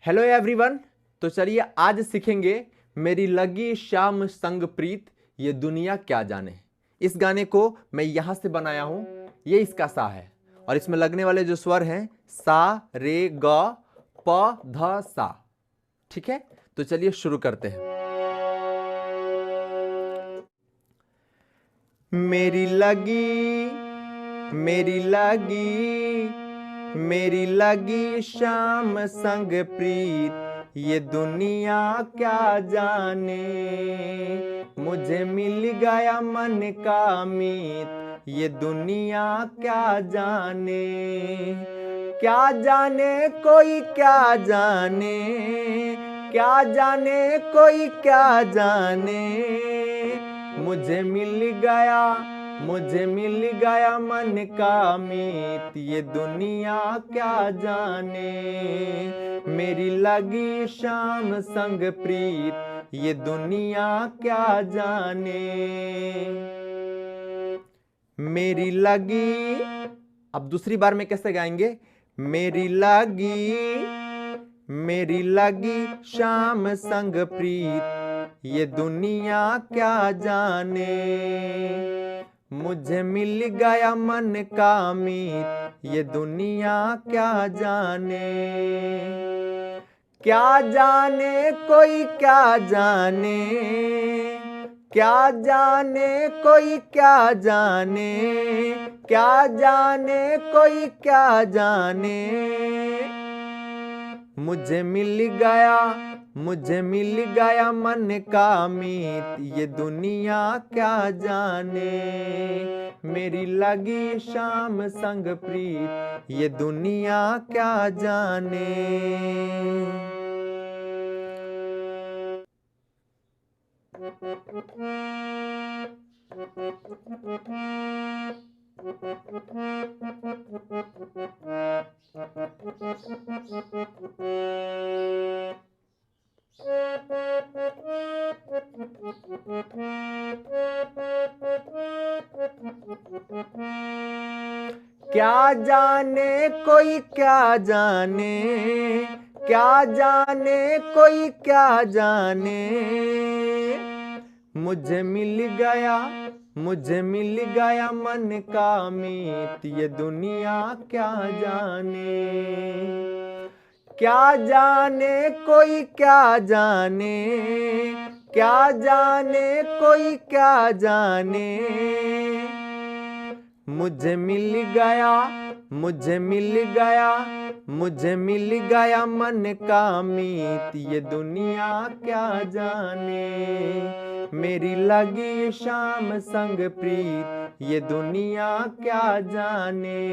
Hello everyone. तो चलिए आज सीखेंगे मेरी लगी शाम संग प्रीत ये दुनिया क्या जाने। इस गाने को मैं यहां से बनाया हूं, ये इसका सा है और इसमें लगने वाले जो स्वर हैं सा रे ग प ध सा। ठीक है, तो चलिए शुरू करते हैं। मेरी लगी मेरी लगी मेरी लगी शाम संग प्रीत ये दुनिया क्या जाने। मुझे मिल गया मन का मीत ये दुनिया क्या जाने। क्या जाने कोई क्या जाने, क्या जाने कोई क्या जाने। मुझे मिल गया मन का मीत ये दुनिया क्या जाने। मेरी लगी शाम संग प्रीत ये दुनिया क्या जाने। मेरी लगी, अब दूसरी बार में कैसे गाएंगे। मेरी लगी शाम संग प्रीत ये दुनिया क्या जाने। मुझे मिल गया मन का मीत ये दुनिया क्या जाने। क्या जाने कोई क्या जाने, क्या जाने कोई क्या जाने। क्या जाने कोई क्या जाने। मुझे मिल गया मन का मीत ये दुनिया क्या जाने। मेरी लगी शाम संग प्रीत ये दुनिया क्या जाने। क्या जाने कोई क्या जाने, क्या जाने कोई क्या जाने। मुझे मिल गया मन का मीत ये दुनिया क्या जाने। क्या जाने कोई क्या जाने, क्या जाने कोई क्या जाने। मुझे मिल गया मन का मीत ये दुनिया क्या जाने। मेरी लगी शाम संग प्रीत ये दुनिया क्या जाने।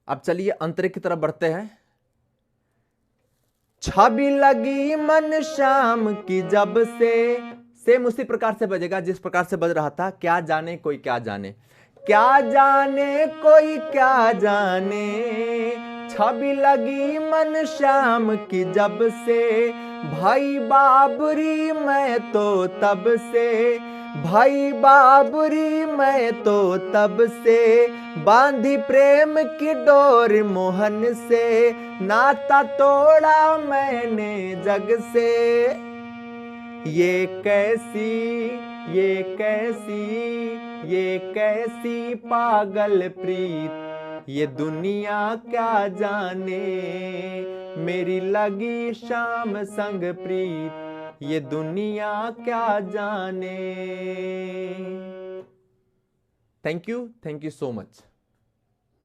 अब चलिए अंतरे की तरफ बढ़ते हैं। छवि लगी मन शाम की जब से, सेम उसी प्रकार से बजेगा जिस प्रकार से बज रहा था। क्या जाने कोई क्या जाने, क्या जाने कोई क्या जाने। छवि लगी मन शाम की जब से, भाई बाबरी मैं तो तब से, भाई बाबरी मैं तो तब से। बांधी प्रेम की डोर मोहन से, नाता तोड़ा मैंने जग से। ये कैसी पागल प्रीत ये दुनिया क्या जाने। मेरी लगी शाम संग प्रीत ये दुनिया क्या जाने। Thank you so much.